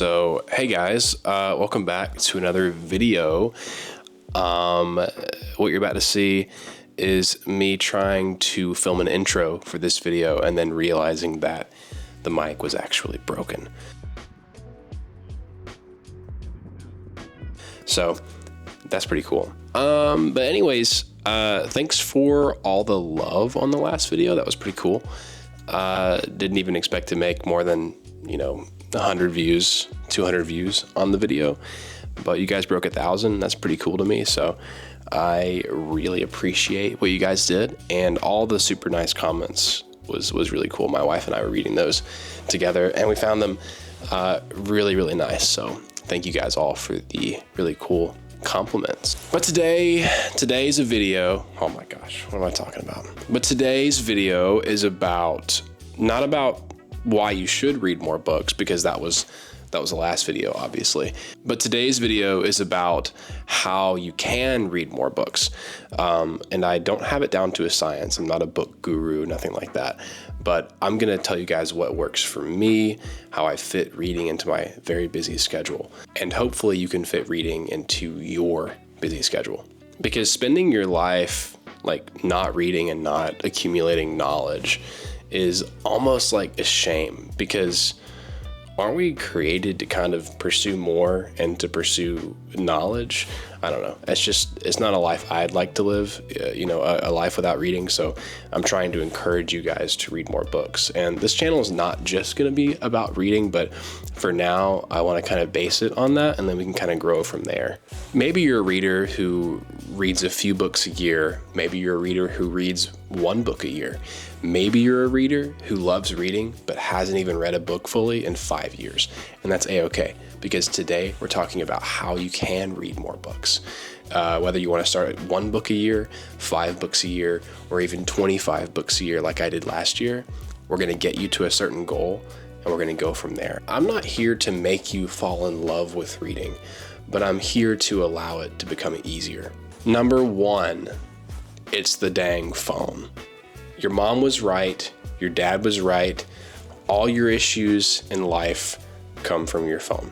So, hey guys, welcome back to another video. What you're about to see is me trying to film an intro for this video and then realizing that the mic was actually broken. So, that's pretty cool. But anyways, thanks for all the love on the last video. That was pretty cool. Didn't even expect to make more than, 100 views, 200 views on the video, but you guys broke 1,000. That's pretty cool to me. So I really appreciate what you guys did, and all the super nice comments was really cool. My wife and I were reading those together, and we found them really nice. So thank you guys all for the really cool compliments. But today's a video. Oh my gosh, what am I talking about? But today's video is not about why you should read more books, because that was the last video, obviously. But today's video is about how you can read more books. And I don't have it down to a science. I'm not a book guru, nothing like that. But I'm gonna tell you guys what works for me, how I fit reading into my very busy schedule. And hopefully you can fit reading into your busy schedule. Because spending your life like not reading and not accumulating knowledge is almost like a shame, because aren't we created to kind of pursue more and to pursue knowledge? I don't know. It's not a life I'd like to live, a life without reading. So I'm trying to encourage you guys to read more books. And this channel is not just going to be about reading, but for now, I want to kind of base it on that, and then we can kind of grow from there. Maybe you're a reader who reads a few books a year. Maybe you're a reader who reads one book a year. Maybe you're a reader who loves reading but hasn't even read a book fully in 5 years. And that's a-okay, because today we're talking about how you can read more books. Whether you want to start at 1 book a year, 5 books a year, or even 25 books a year like I did last year, we're going to get you to a certain goal, and we're going to go from there. I'm not here to make you fall in love with reading, but I'm here to allow it to become easier. Number 1, it's the dang phone. Your mom was right. Your dad was right. All your issues in life come from your phone.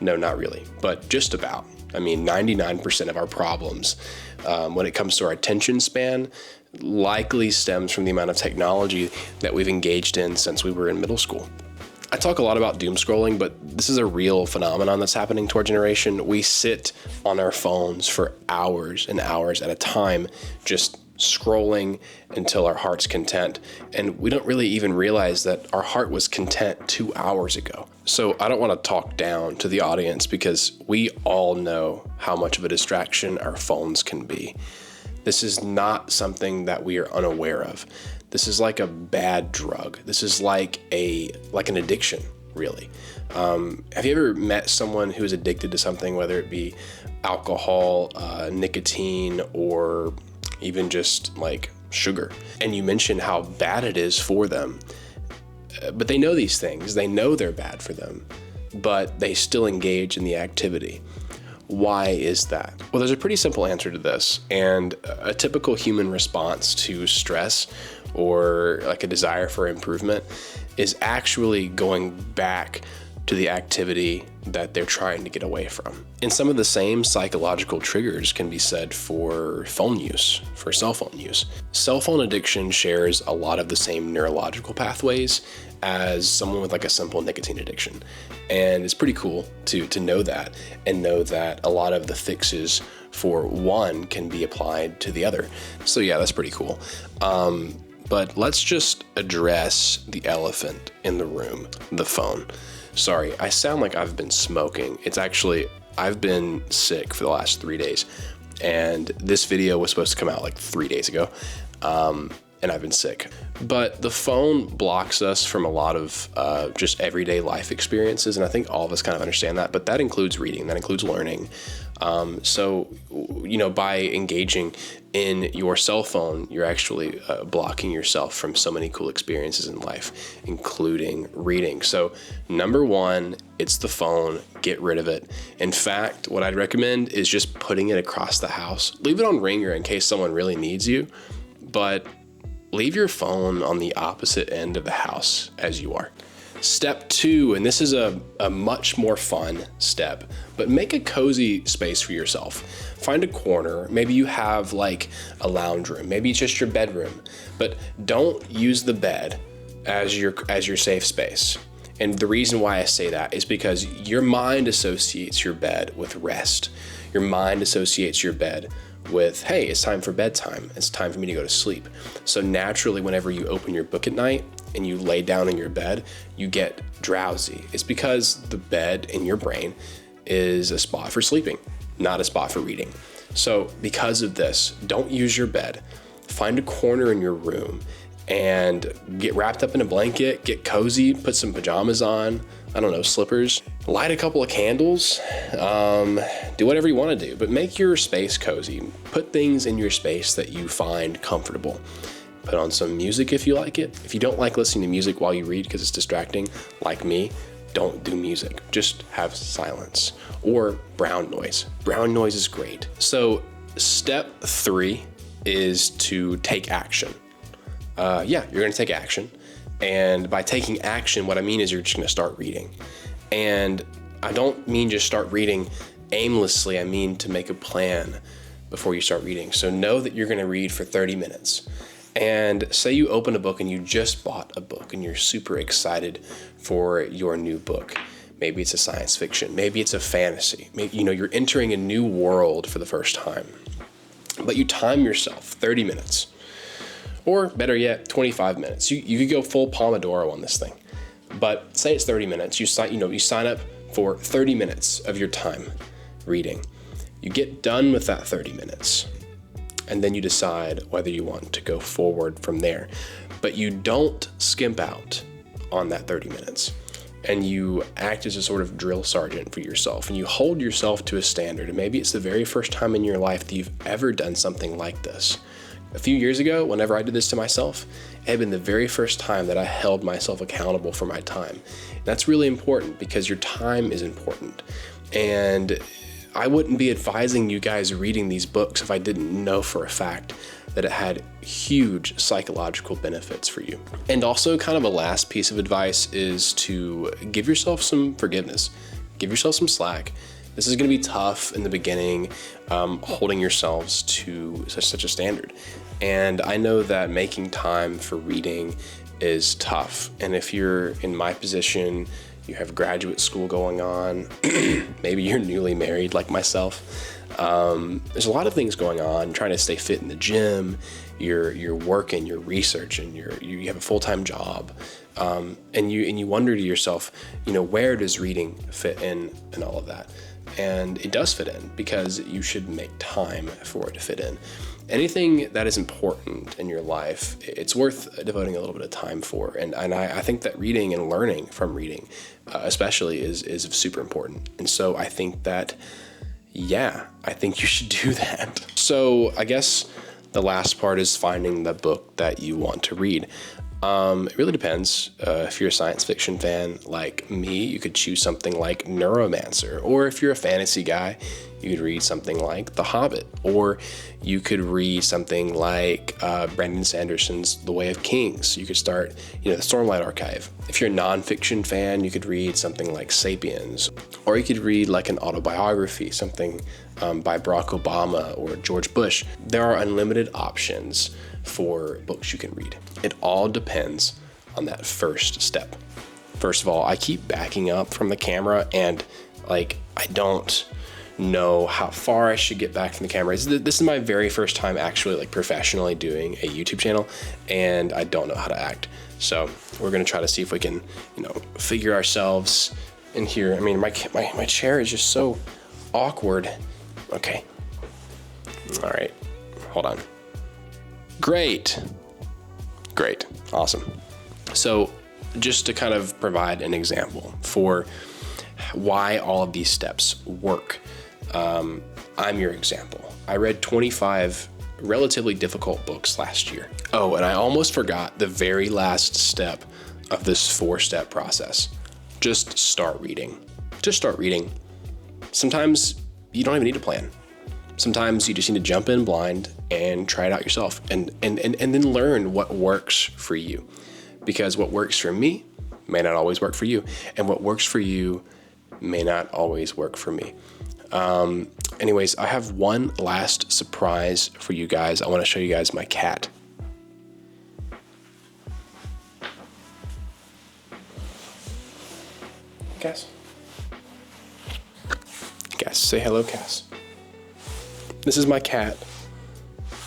No, not really, but just about. I mean, 99% of our problems when it comes to our attention span likely stems from the amount of technology that we've engaged in since we were in middle school. I talk a lot about doom scrolling, but this is a real phenomenon that's happening to our generation. We sit on our phones for hours and hours at a time, just scrolling until our heart's content. And we don't really even realize that our heart was content 2 hours ago. So I don't want to talk down to the audience, because we all know how much of a distraction our phones can be. This is not something that we are unaware of. This is like a bad drug. This is like an addiction, really. Have you ever met someone who is addicted to something, whether it be alcohol, nicotine, or even just like sugar? And you mention how bad it is for them, but they know these things. They know they're bad for them, but they still engage in the activity. Why is that? Well, there's a pretty simple answer to this, and a typical human response to stress or like a desire for improvement is actually going back to the activity that they're trying to get away from. And some of the same psychological triggers can be said for phone use, for cell phone use. Cell phone addiction shares a lot of the same neurological pathways as someone with like a simple nicotine addiction. And it's pretty cool to know that, and know that a lot of the fixes for one can be applied to the other. So yeah, that's pretty cool. But let's just address the elephant in the room, the phone. Sorry, I sound like I've been smoking. It's actually, I've been sick for the last 3 days, and this video was supposed to come out like 3 days ago, and I've been sick. But the phone blocks us from a lot of just everyday life experiences, and I think all of us kind of understand that, but that includes reading, that includes learning. So, by engaging in your cell phone, you're actually blocking yourself from so many cool experiences in life, including reading. So number 1, it's the phone. Get rid of it. In fact, what I'd recommend is just putting it across the house. Leave it on ringer in case someone really needs you, but leave your phone on the opposite end of the house as you are. Step 2, and this is a much more fun step, but make a cozy space for yourself. Find a corner. Maybe you have like a lounge room. Maybe it's just your bedroom, but don't use the bed as your safe space. And the reason why I say that is because your mind associates your bed with rest. Your mind associates your bed with, hey, it's time for bedtime. It's time for me to go to sleep. So naturally, whenever you open your book at night and you lay down in your bed, you get drowsy. It's because the bed in your brain is a spot for sleeping, not a spot for reading. So because of this, don't use your bed. Find a corner in your room and get wrapped up in a blanket, get cozy, put some pajamas on, I don't know, slippers, light a couple of candles, do whatever you want to do, but make your space cozy. Put things in your space that you find comfortable. Put on some music if you like it. If you don't like listening to music while you read because it's distracting, like me, don't do music. Just have silence or brown noise. Brown noise is great. So step 3 is to take action. You're going to take action. And by taking action, what I mean is you're just going to start reading. And I don't mean just start reading aimlessly. I mean to make a plan before you start reading. So know that you're going to read for 30 minutes. And say you open a book and you just bought a book and you're super excited for your new book. Maybe it's a science fiction. Maybe it's a fantasy. Maybe, you're entering a new world for the first time. But you time yourself 30 minutes. Or better yet, 25 minutes. You could go full Pomodoro on this thing. But say it's 30 minutes. You sign up for 30 minutes of your time reading. You get done with that 30 minutes. And then you decide whether you want to go forward from there. But you don't skimp out on that 30 minutes. And you act as a sort of drill sergeant for yourself. And you hold yourself to a standard. And maybe it's the very first time in your life that you've ever done something like this. A few years ago, whenever I did this to myself, it had been the very first time that I held myself accountable for my time. And that's really important because your time is important. And I wouldn't be advising you guys reading these books if I didn't know for a fact that it had huge psychological benefits for you. And also kind of a last piece of advice is to give yourself some forgiveness. Give yourself some slack. This is going to be tough in the beginning, holding yourselves to such a standard. And I know that making time for reading is tough. And if you're in my position, you have graduate school going on, maybe you're newly married like myself. There's a lot of things going on, trying to stay fit in the gym, you're working, you're researching, you have a full-time job. And you wonder to yourself, where does reading fit in and all of that? And it does fit in because you should make time for it to fit in. Anything that is important in your life, it's worth devoting a little bit of time for. And I think that reading and learning from reading, especially, is super important. And so I think that, I think you should do that. So I guess the last part is finding the book that you want to read. It really depends. If you're a science fiction fan like me, you could choose something like Neuromancer. Or if you're a fantasy guy, you could read something like The Hobbit. Or you could read something like Brandon Sanderson's The Way of Kings. You could start, the Stormlight Archive. If you're a nonfiction fan, you could read something like Sapiens. Or you could read like an autobiography, something by Barack Obama or George Bush. There are unlimited options for books you can read. It all depends on that first step. First of all, I keep backing up from the camera and I don't know how far I should get back from the camera. This is my very first time actually professionally doing a YouTube channel, and I don't know how to act. So we're gonna try to see if we can, figure ourselves in here. I mean, my chair is just so awkward. Okay. All right, hold on. Great. Awesome. So just to kind of provide an example for why all of these steps work, I'm your example. I read 25 relatively difficult books last year. Oh, and I almost forgot the very last step of this 4-step process. Just start reading. Sometimes you don't even need a plan. Sometimes you just need to jump in blind and try it out yourself and then learn what works for you. Because what works for me may not always work for you. And what works for you may not always work for me. Anyways, I have one last surprise for you guys. I want to show you guys my cat. Cass. Cass, say hello, Cass. This is my cat.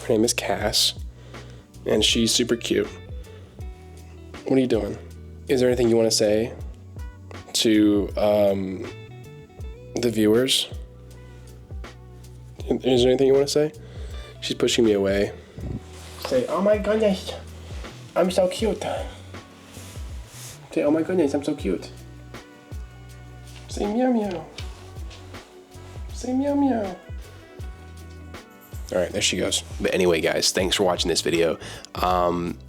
Her name is Cass, and she's super cute. What are you doing? Is there anything you want to say to the viewers? Is there anything you want to say? She's pushing me away. Say, oh my goodness, I'm so cute. Say, oh my goodness, I'm so cute. Say meow meow. Say meow meow. All right, there she goes. But anyway, guys, thanks for watching this video.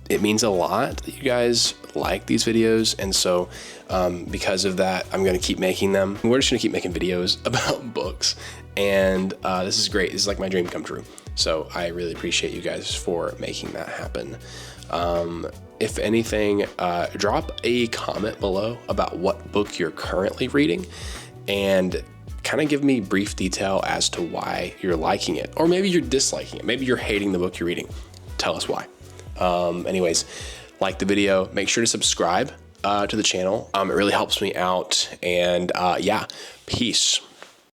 It means a lot that you guys like these videos. And so because of that, I'm going to keep making them. We're just going to keep making videos about books. And this is great. This is like my dream come true. So I really appreciate you guys for making that happen. If anything, drop a comment below about what book you're currently reading and kind of give me brief detail as to why you're liking it, or maybe you're disliking it. Maybe you're hating the book you're reading. Tell us why. Anyways, like the video, make sure to subscribe to the channel. It really helps me out. And yeah, peace.